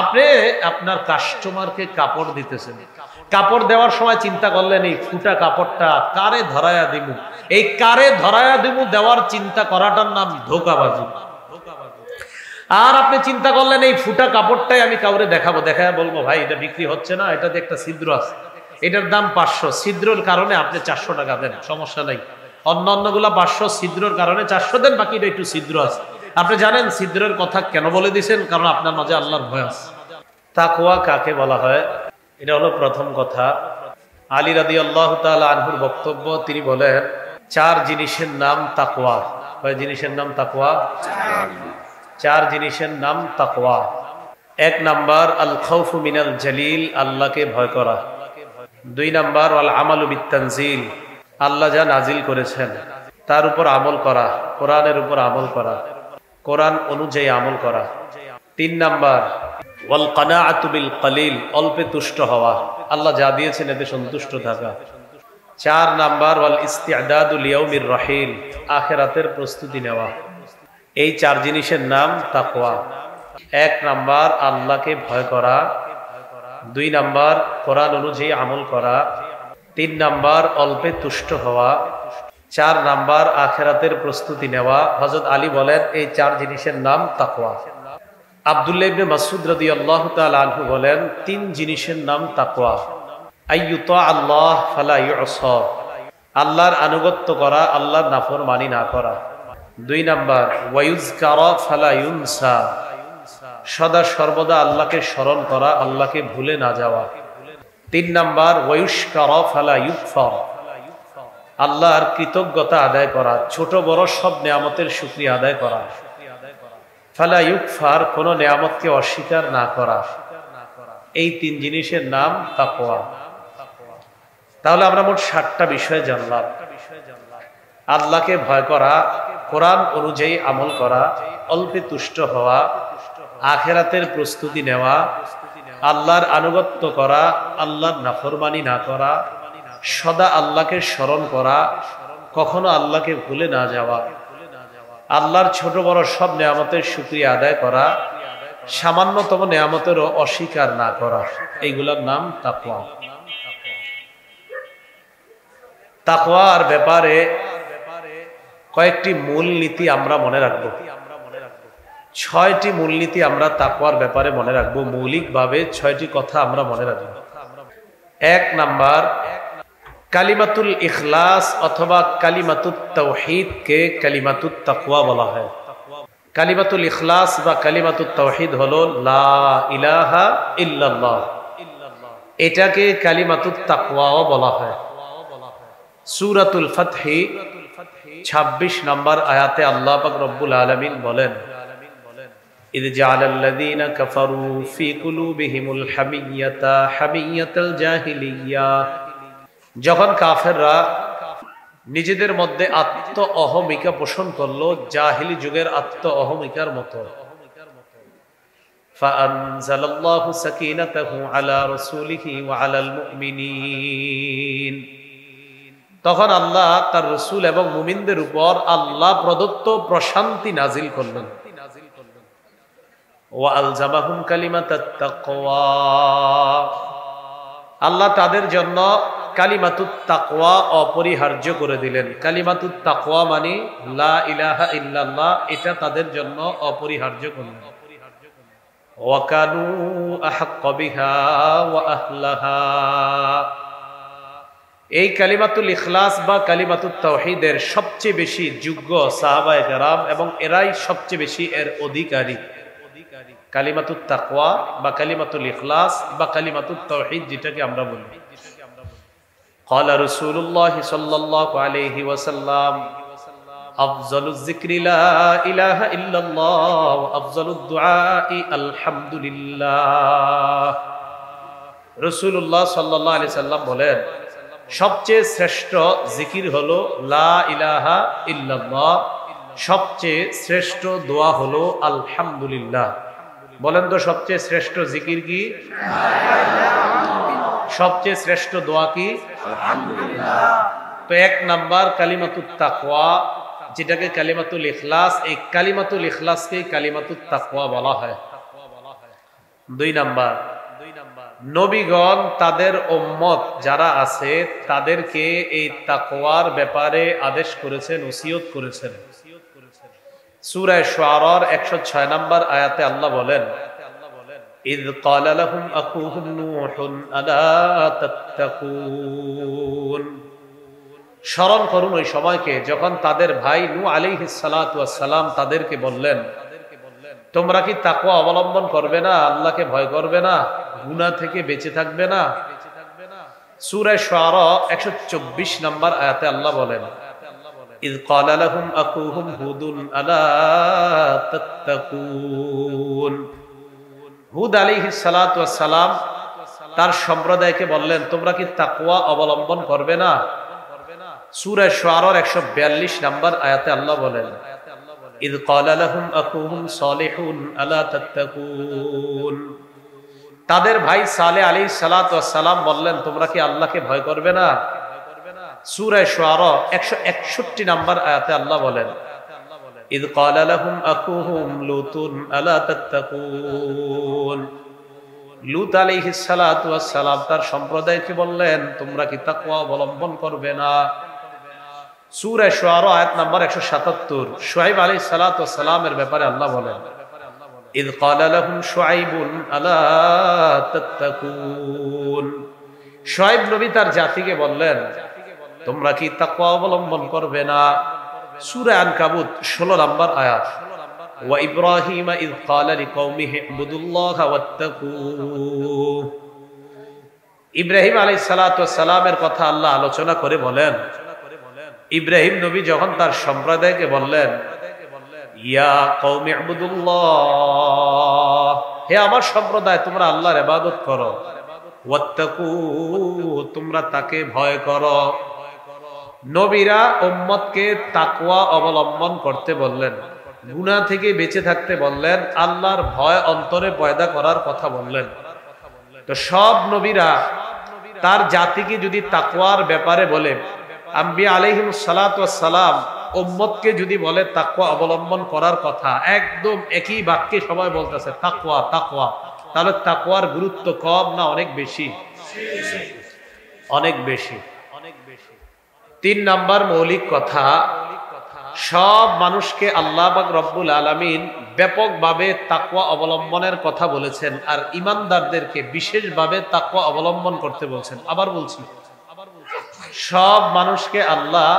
আপনি আপনার কাস্টমারকে কাপড় দিতেছেন, কাপড় দেওয়ার সময় চিন্তা করলেন এই ফুটা কাপড়টা কারে ধরায়া দিব, এই কারে ধরায়া দিব দেওয়ার চিন্তা করাটার নাম ধোঁকাবাজি। আর আপনি চিন্তা করলেন এই ফুটা কাপড়টাই আমি কাউরে দেখাবো, দেখায় বলবো ভাই এটা বিক্রি হচ্ছে না, এটাতে একটা ছিদ্র আছে, এটার দাম 500, ছিদ্রর কারণে আপনি 400 টাকা দেন, সমস্যা নাই। অন্যগুলা 500, ছিদ্রর কারণে 400 দেন, বাকিটা একটু ছিদ্র আছে। আপনি জানেন ছিদ্রের কথা কেন বলে দিয়েছেন? কারণ আপনার মাঝে আল্লাহর ভয় আছে। তাকওয়া কাকে বলা হয়? এটা হলো প্রথম কথা। আলী রাদিয়াল্লাহু তাআলা আনহুর বক্তব্য, তিনি বলেন 4 জিনিসের নাম তাকওয়া। কয় জিনিসের নাম তাকওয়া? 4 জিনিসের নাম তাকওয়া। 1 নাম্বার আল খাউফু মিনাল জালিল, আল্লাহকে ভয় করা। 2 নাম্বার আল আমালু বিত-তানজিল, আল্লাহ যা নাজিল করেছেন তার উপর আমল করা, কোরআনের উপর আমল করা, কোরআন অনুযায়ী আমল করা। 3 নাম্বার ওয়াল কানাআতু বিল কালিল, অল্পে তুষ্ট হওয়া, আল্লাহ যা দিয়েছেন এতে সন্তুষ্ট থাকা। 4 নাম্বার ওয়াল ইস্তিআদাদু লিয়াউমির রাহিল, আখিরাতের প্রস্তুতি নেওয়া। এই 4 জিনিসের নাম তাকওয়া। 1 নাম্বার আল্লাহকে ভয় করা, 2 নাম্বার কোরআন অনুযায়ী আমল করা, 3 নাম্বার অল্পে তুষ্ট হওয়া, 4 নাম্বার আখিরাতের প্রস্তুতি নেওয়া। হযরত আলী বলেন এই 4 জিনিসের নাম তাকওয়া। আব্দুল্লাহ ইবনে মাসউদ রাদিয়াল্লাহু তাআলা আনহু বলেন 3 জিনিসের নাম তাকওয়া। আইয়ুতা আল্লাহ ফালা ইউসা, আল্লাহর আনুগত্য করা, আল্লাহর নাফরমানি না করা। 2 নাম্বার ওয়ায়ুযকারা ফালা ইউনসা, সদা সর্বদা আল্লাহকে স্মরণ করা, আল্লাহকে ভুলে না যাওয়া। 3 নাম্বার ওয়ায়ুশকারা ফালা ইউকফার, আল্লাহর কৃতজ্ঞতা আদায় করা, ছোট বড় সব নেয়ামতের শুকরিয়া আদায় করা। ফালা ইউকফার, কোন নেয়ামতকে অস্বীকার না করা। এই 3 জিনিসের নাম তাকওয়া। তাহলে আমরা মোট 7টা বিষয় জানলাম। আল্লাহকে ভয় করা, কোরআন অনুযায়ী আমল করা, অল্পে তুষ্ট হওয়া, আখিরাতের প্রস্তুতি নেওয়া, আল্লাহর আনুগত্য করা, আল্লাহর নাফরমানি না করা, সদা আল্লাহকে স্মরণ করা, কখনো আল্লাহকে ভুলে না যাওয়া, আল্লাহর ছোট বড় সব নেয়ামতের শুকরিয়া আদায় করা, সামান্যতম নেয়ামতেরও অস্বীকার না করা। এইগুলোর নাম তাকওয়া। তাকওয়ার ব্যাপারে কয়েকটি মূলনীতি আমরা মনে রাখবো। 6টি মূলনীতি আমরা তাকওয়ার ব্যাপারে মনে রাখবো। মৌলিকভাবে 6টি কথা আমরা মনে রাখবো। 1 নাম্বার, কালিমাতুল ইখলাস অথবা কালিমাতুত তাওহীদ কে কালিমাতুত তাকওয়া বলা হয়। কালিমাতুল ইখলাস বা কালিমাতুত তাওহীদ হলো লা ইলাহা ইল্লাল্লাহ, এটাকে কালিমাতুত তাকওয়াও বলা হয়। সূরাতুল ফাতহি 26 নম্বর আয়াতে আল্লাহ পাক রব্বুল আলামিন বলেন ইয জাআলাল্লাযীনা কাফারু ফী কুলুবিহিমুল হামিয়্যাতা হামিয়্যাতাল জাহিলিয়্যা, যখন কাফেররা নিজেদের মধ্যে আত্ম অহমিকা পোষণ করলো জাহিলি যুগের আত্ম অহমিকার মতো, ফাআনজালাল্লাহু সাকিনাতাহু আলা রাসূলিহি ওয়া আলাল মুমিনিন, তখন আল্লাহ তার রাসূল এবং মুমিনদের উপর আল্লাহ প্রদত্ত প্রশান্তি নাজিল করলেন। ওয়া আলজামাহুম কালিমাতাত তাকওয়া, আল্লাহ তাদের জন্য কালিমাতুত তাকওয়া অপরিহার্য করে দিলেন। কালিমাতুত তাকওয়া মানে লা ইলাহা ইল্লাল্লাহ, এটা তাদের জন্য অপরিহার্য করলেন। ওয়া কানু আহাক্কা বিহা ওয়া আহলাহা, এই কালিমাতুল ইখলাস বা কালিমাতুত তাওহীদের সবচেয়ে বেশি যোগ্য সাহাবায়ে কেরাম এবং এরাই সবচেয়ে বেশি এর অধিকারী। কালিমাতুত তাকওয়া বা কালিমাতুল ইখলাস বা কালিমাতুত তাওহীদ যেটাকে আমরা বলি। قال رسول الله صلى الله عليه وسلم أفضل الذكر لا إله إلا الله وأفضل الدعاء الحمد لله। রাসূলুল্লাহ সাল্লাল্লাহু আলাইহি সাল্লাম বলেন সবচেয়ে শ্রেষ্ঠ জিকির হলো লা ইলাহা ইল্লাল্লাহ, সবচেয়ে শ্রেষ্ঠ দোয়া হলো আলহামদুলিল্লাহ। বলেন তো সবচেয়ে শ্রেষ্ঠ জিকির কি? সবচেয়ে শ্রেষ্ঠ দোয়া কি? আলহামদুলিল্লাহ। তো 1 নাম্বার কালিমাতুত তাকওয়া, যেটাকে কালিমাতুল ইখলাস, এই কালিমাতুল ইখলাসকে কালিমাতুত তাকওয়া বলা হয়। দুই নাম্বার, নবীগণ তাদের উম্মত যারা আছে তাদেরকে এই তাকওয়ার ব্যাপারে আদেশ করেছেন, ওসিয়ত করেছেন। সূরা শুআরার 106 নম্বর আয়াতে আল্লাহ বলেন, ইয ক্বালা লাহুম আখুহুম নূহুন আলা তাত্তাকুন। স্মরণ করুন ওই সময়কে যখন তাদের ভাই নূহ আলাইহিস সালাতু ওয়াস সালাম তাদেরকে বললেন, তোমরা কি তাকওয়া অবলম্বন করবে না, আল্লাহকে ভয় করবে না, গুনাহ থেকে বেঁচে থাকবে না? সূরা শুআরা 124 নম্বর আয়াতে আল্লাহ বলেন, ইয ক্বালা লাহুম আখুহুম হুদুন আলা তাত্তাকুন। হুদ আলাইহিস সালাতু ওয়াস সালাম তার সম্প্রদায়কে বললেন, তোমরা কি তাকওয়া অবলম্বন করবে না? সূরা শুআরার 142 নম্বর আয়াতে আল্লাহ বলেন, ইয ক্বালা লাহুম আখুহুম সালিহুন আলা তাত্তাকুন। তাদের ভাই সালেহ আলাইহিস সালাতু ওয়াস সালাম বললেন, তোমরা কি আল্লাহকে ভয় করবে না? সূরা শুআরা 161 নম্বর আয়াতে আল্লাহ বলেন, ইয ক্বালা লাহুম আখুহুম লুতুন আলা তাত্তাকুন। লূত আলাইহিস সালাতু ওয়াস সালাম তার সম্প্রদায়কে বললেন, তোমরা কি তাকওয়া অবলম্বন করবে না? সূরা শুআরা আয়াত নাম্বার 177 শুআইব আলাইহিস সালাতু ওয়াস সালামের ব্যাপারে আল্লাহ বলেন, ইয ক্বালা লাহুম শুআইবুন আলা তাত্তাকুন। শুআইব নবী তার জাতিকে বললেন, তোমরা কি তাকওয়া অবলম্বন করবে না? সূরা আনকাবুত 16 নম্বর আয়াত, ওয়া ইব্রাহিম ইয ক্বালা লিকওমিহি ইবুদুল্লাহা ওয়াত্তাকু। ইব্রাহিম আলাইহিস সালাতু ওয়াস সালামের কথা আল্লাহ আলোচনা করে বলেন, ইব্রাহিম নবী যখন তার সম্প্রদায়কে বললেন, ইয়া কওমি ইবুদুল্লাহ, হে আমার সম্প্রদায় তোমরা আল্লাহর ইবাদত করো, ওয়াত্তাকু, তোমরা তাকে ভয় করো। নবীরা উম্মতকে তাকওয়া অবলম্বন করতে বললেন, গুনাহ থেকে বেঁচে থাকতে বললেন, আল্লাহর ভয় অন্তরে পয়দা করার কথা বললেন। তো সব নবীরা তার জাতিকে যদি তাকওয়ার ব্যাপারে বলে, আম্বিয়া আলাইহিমুস সালাতু ওয়াস সালাম উম্মতকে যদি বলে তাকওয়া অবলম্বন করার কথা, একদম একই বাক্যে সবাই বলতেছে তাকওয়া তাকওয়া, তাহলে তাকওয়ার গুরুত্ব কম না অনেক বেশি? অনেক বেশি। 3 নাম্বার মৌলিক কথা, সব মানুষকে আল্লাহ পাক রব্বুল আলামিন ব্যাপকভাবে তাকওয়া অবলম্বনের কথা বলেছেন, আর ঈমানদারদেরকে বিশেষভাবে তাকওয়া অবলম্বন করতে বলছেন। আবার বলছি, সব মানুষকে আল্লাহ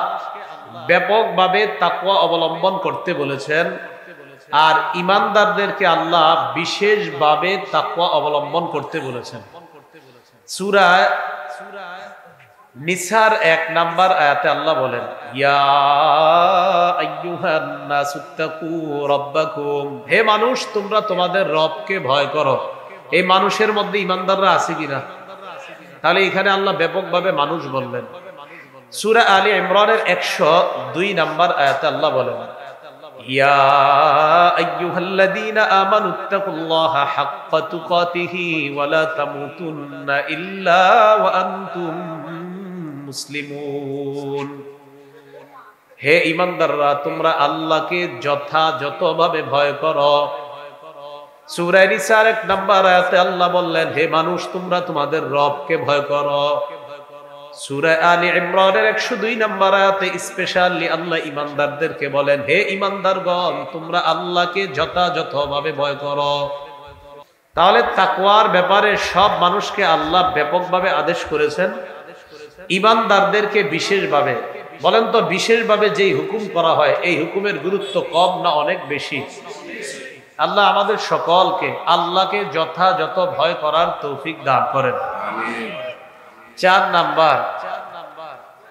ব্যাপকভাবে তাকওয়া অবলম্বন করতে বলেছেন, আর ঈমানদারদেরকে আল্লাহ বিশেষভাবে তাকওয়া অবলম্বন করতে বলেছেন। সূরা নিসার 1 নাম্বার আয়াতে আল্লাহ বলেন, ইয়া আইয়ুহান নাসুত্তাকু রাব্বাকুম, হে মানুষ তোমরা তোমাদের রবকে ভয় করো। এই মানুষের মধ্যে ঈমানদাররা আছে কিনা? তাহলে এখানে আল্লাহ ব্যাপকভাবে মানুষ বললেন। সূরা আলী ইমরানের 102 নাম্বার আয়াতে আল্লাহ বলেন, ইয়া আইয়ুহাল্লাযীনা আমানুত্তাকুল্লাহা হাক্কা তুকাতিহি ওয়া লা তামুতুন্না ইল্লা ওয়া আনতুম মুসলিমুন। হে ঈমানদাররা তোমরা আল্লাহকে যথাযথভাবে ভয় করো। সূরা নিসার 1 নাম্বার আয়াতে আল্লাহ বললেন, হে মানুষ তোমরা তোমাদের রবকে ভয় করো। সূরা আলী ইমরানের 102 নাম্বার আয়াতে স্পেশালি আল্লাহ ঈমানদারদেরকে বলেন, হে ঈমানদারগণ তোমরা আল্লাহকে যথাযথভাবে ভয় করো। তাহলে তাকওয়ার ব্যাপারে সব মানুষকে আল্লাহ ব্যাপকভাবে আদেশ করেছেন, ঈমানদারদেরকে বিশেষভাবে। বলেন তো, বিশেষভাবে যেই হুকুম করা হয় এই হুকুমের গুরুত্ব কম না অনেক বেশি? আল্লাহ আমাদের সকলকে আল্লাহকে যথাযথ ভয় করার তৌফিক দান করেন। 4 নাম্বার,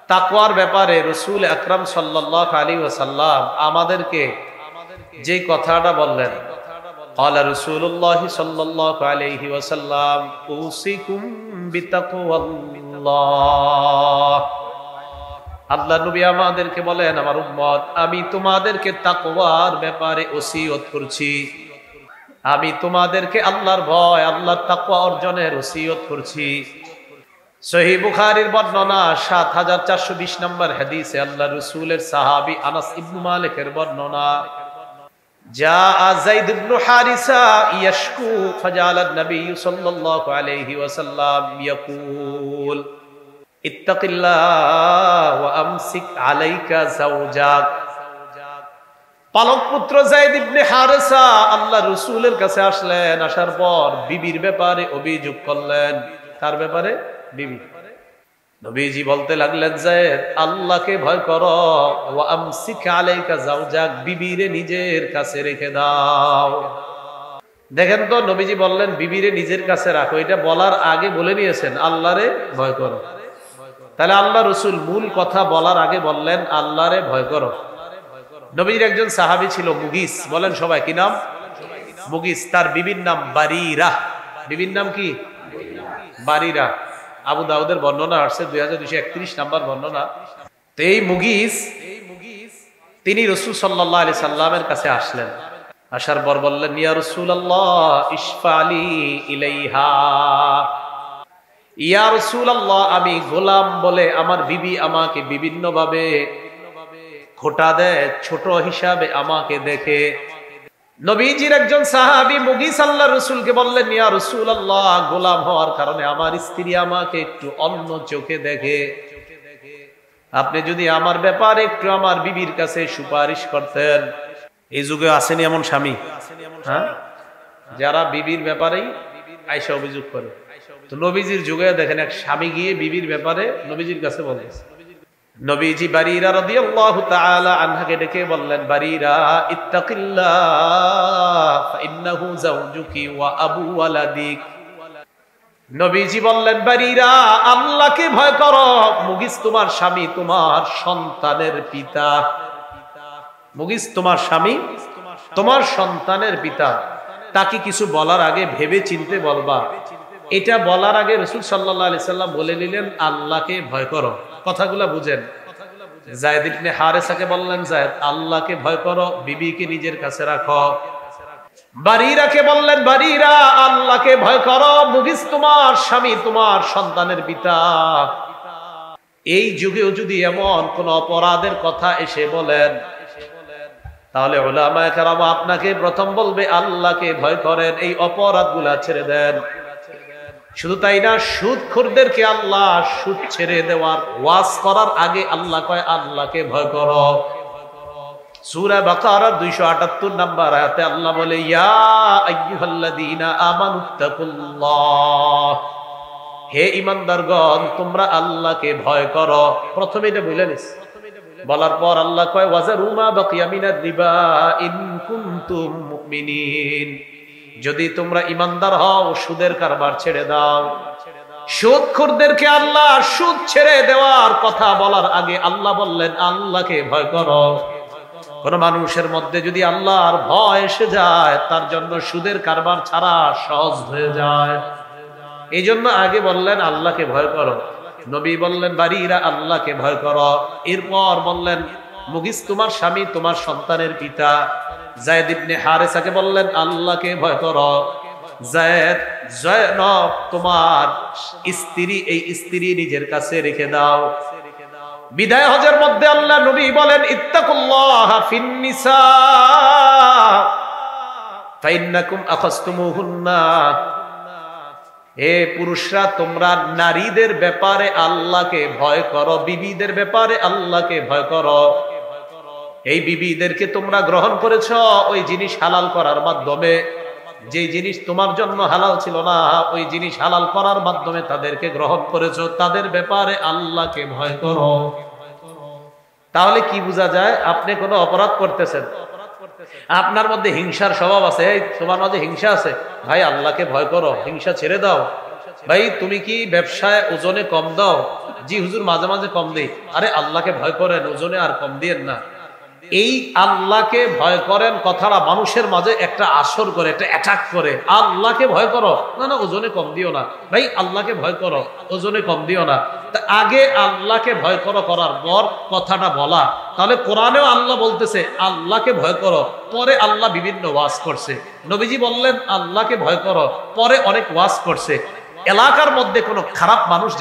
তাকওয়ার ব্যাপারে রাসূল আকরাম সাল্লাল্লাহু আলাইহি ওয়াসাল্লাম আমাদেরকে যে কথাটা বললেন, ক্বালা রাসূলুল্লাহ সাল্লাল্লাহু আলাইহি ওয়াসাল্লাম উসিকুম বিতাকওয়াল্লাহ। আল্লাহ নবী আমাদেরকে বলেন, আমার উম্মত আমি তোমাদেরকে তাকওয়ার ব্যাপারে ওসিয়ত করছি, আমি তোমাদেরকে আল্লাহর ভয়, আল্লাহর তাকওয়া অর্জনের ওসিয়ত করছি। সহিহ বুখারীর বর্ণনা ৭৪২০ নম্বর হাদিসে আল্লাহ রাসূলের সাহাবী আনাস ইবনে মালিকের বর্ণনা, جاء زيد بن حارثة يشكو فجعل النبي صلى الله عليه وسلم يقول اتق الله وامسك عليك زوجك পালক পুত্র যায়েদ ইবনে হারেসা আল্লাহ রাসূলের কাছে আসলেন, আসার পর বিবির ব্যাপারে অভিযোগ করলেন। কার ব্যাপারে? বিবি। নবীজি বলতে লাগলেন, যায়েদ আল্লাহকে ভয় করো, ওয়া আমসিক আলাইকা যাওজাক, বিবিরে নিজের কাছে রেখে দাও। দেখেন তো, নবীজি বললেন বিবিরে নিজের কাছে রাখো, এটা বলার আগে বলে নিয়েছেন আল্লাহরে ভয় করো। তাহলে আল্লাহ রাসূল মূল কথা বলার আগে বললেন আল্লাহরে ভয় করো। নবীজির একজন সাহাবী ছিল মুগিস, বলেন সবাই কি নাম? মুগিস। তার বিবির নাম বারিরা। বিবির নাম কি? বারিরা। আবু দাউদের বর্ণনা আসছে 2231 নাম্বার বর্ণনা। তো এই মুগিস তিনি রাসূল সাল্লাল্লাহু আলাইহি সাল্লামের কাছে আসলেন। আসার পর বললেন, ইয়া রাসূলুল্লাহ ইশফালি ইলাইহা। ইয়া রাসূলুল্লাহ, আমি গোলাম বলে আমার বিবি আমাকে বিভিন্ন ভাবে খোটা দেয়, ছোট হিসাবে আমাকে দেখে। নবীজির একজন সাহাবী মুগিস আল্লাহর রাসূলকে বললেন, ইয়া রাসূলুল্লাহ, গোলাম হওয়ার কারণে আমার স্ত্রী আমাকে একটু অন্য চোখে দেখে, আপনি যদি আমার ব্যাপারে একটু আমার বিবির কাছে সুপারিশ করতেন। এই যুগে আসেনি এমন স্বামী, হ্যাঁ, যারা বিবির ব্যাপারেই আয়েশা অভিযোগ করে। তো নবীজির যুগে দেখেন এক স্বামী গিয়ে বিবির ব্যাপারে নবীজির কাছে বলতেছে। নবীজি বারিরা রাদিয়াল্লাহু তাআলা আনহাকে ডেকে বললেন, বারিরা ইত্তাকিল্লাহ ফাইন্নাহু যাওজুকি ওয়া আবু ওয়ালাদিক। নবীজি বললেন, বারিরা আল্লাহকে ভয় করো, মুগিস তোমার স্বামী, তোমার সন্তানের পিতা। মুগিস তোমার স্বামী, তোমার সন্তানের পিতা। তাকে কিছু বলার আগে ভেবে চিনতে বলবা। এটা বলার আগে রাসূল সাল্লাল্লাহু আলাইহি সাল্লাম বলে নিলেন আল্লাহকে ভয় করো। কথাগুলো বুঝেন। যায়েদ ইবনে হারেসাকে বললেন, যায়েদ আল্লাহকে ভয় করো, বিবিকে নিজের কাছে রাখো। বারিরাকে বললেন, বারিরা আল্লাহকে ভয় করো, মুগিস তোমার স্বামী, তোমার সন্তানের পিতা। এই যুগেও যদি এমন কোন অপরাধের কথা এসে বলেন, তাহলে উলামায়ে কেরাম আপনাকে প্রথম বলবে আল্লাহকে ভয় করেন, এই অপরাধগুলা ছেড়ে দেন। শুধু তাই না, সুদখোরদেরকে আল্লাহ সুদ ছেড়ে দেওয়ার ওয়াজ করার আগে আল্লাহ কয় আল্লাহকে ভয় করো। সূরা বাকারার 278 নাম্বার আয়াতে আল্লাহ বলে, ইয়া আইয়ুহাল্লাযীনা আমানুত্তাকুল্লাহ, হে ঈমানদারগণ তোমরা আল্লাহকে ভয় করো। প্রথমে এটা বলে নিস, বলার পর আল্লাহ কয় ওয়াজারু মা বাকিয়া মিনার রিবা ইন কুনতুম মুমিনিন, যদি তোমরা ঈমানদার হও সুদের কারবার ছেড়ে দাও। সুদখোরদেরকে আল্লাহ সুদ ছেড়ে দেওয়ার কথা বলার আগে আল্লাহ বললেন আল্লাহকে ভয় করো। কোন মানুষের মধ্যে যদি আল্লাহর ভয় এসে যায়, তার জন্য সুদের কারবার ছাড়া সহজ হয়ে যায়। এই জন্য আগে বললেন আল্লাহকে ভয় করো। নবী বললেন বারিরা আল্লাহকে ভয় করো। এরপর বললেন মুগিস তোমার স্বামী, তোমার সন্তানের পিতা। যায়েদ ইবনে হারেসাকে বললেন আল্লাহকে ভয় করো। যায়েদ, জয়নব তোমার স্ত্রী, এই স্ত্রী নিজের কাছে রেখে দাও। বিদায় হজের মধ্যে আল্লাহ নবী বলেন ইত্তাকুল্লাহ ফিন নিসা ফাইন্নাকুম আখাযতুমুহুন্না, হে পুরুষরা তোমরা নারীদের ব্যাপারে আল্লাহকে ভয় করো, বিবিদের ব্যাপারে আল্লাহকে ভয় করো। এই বিবিদেরকে তোমরা গ্রহণ করেছ ওই জিনিস হালাল করার মাধ্যমে, যে জিনিস তোমার জন্য হালাল ছিল না ওই জিনিস হালাল করার মাধ্যমে তাদেরকে গ্রহণ করেছ, তাদের ব্যাপারে আল্লাহকে ভয় করো। তাহলে কি বোঝা যায়? আপনি কোনো অপরাধ করতেছেন, আপনার মধ্যে হিংসার স্বভাব আছে, তোমার মধ্যে হিংসা আছে, ভাই আল্লাহকে ভয় করো, হিংসা ছেড়ে দাও। ভাই তুমি কি ব্যবসায় ওজনে কম দাও? জি হুজুর মাঝে মাঝে কম দেই। আরে আল্লাহকে ভয় করেন, ওজনে আর কম দিয়েন না। এই আল্লাহকে ভয় করেন কথাটা মানুষের মাঝে একটা আসর করে, একটা অ্যাটাক করে। আল্লাহকে ভয় করো, না না ওজনে কম দিও না। ভাই আল্লাহকে ভয় করো, ওজনে কম দিও না। তা আগে আল্লাহকে ভয় করো করার পর কথাটা বলা। তাহলে কোরআনেও আল্লাহ বলতেছে আল্লাহকে ভয় করো, পরে আল্লাহ বিভিন্ন ওয়াজ করছে। নবীজি বললেন আল্লাহকে ভয় করো, পরে অনেক ওয়াজ করছে। এলাকার মধ্যে কোনো খারাপ মানুষ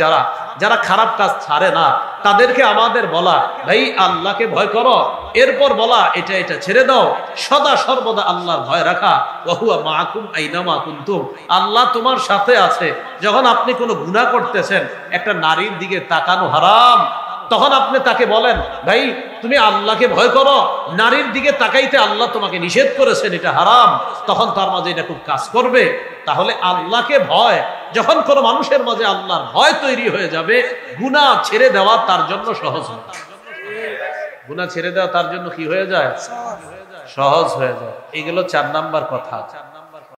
যারা খারাপ কাজ ছাড়ে না, তাদেরকে আমাদের বলা ভাই আল্লাহকে ভয় করো, এরপর বলা এটা এটা ছেড়ে দাও, সদা সর্বদা আল্লাহর ভয় রাখা। ওয়াহুয়া মাআকুম আইনামা কুনতুম, আল্লাহ তোমার সাথে আছে। যখন আপনি কোনো গুনাহ করতেছেন, একটা নারীর দিকে তাকানো হারাম, তখন আপনি তাকে বলেন ভাই তুমি আল্লাহকে ভয় করো, নারীর দিকে তাকাইতে আল্লাহ তোমাকে নিষেধ করেছেন, এটা হারাম, তখন তার মাঝে এটা খুব কাজ করবে। তাহলে আল্লাহকে ভয়, যখন কোনো মানুষের মাঝে আল্লাহর ভয় তৈরি হয়ে যাবে, গুনাহ ছেড়ে দেওয়া তার জন্য সহজ হয়। গুনাহ ছেড়ে দেওয়া তার জন্য কি হয়ে যায়? সহজ হয়ে যায়। এগুলো 4 নাম্বার কথা।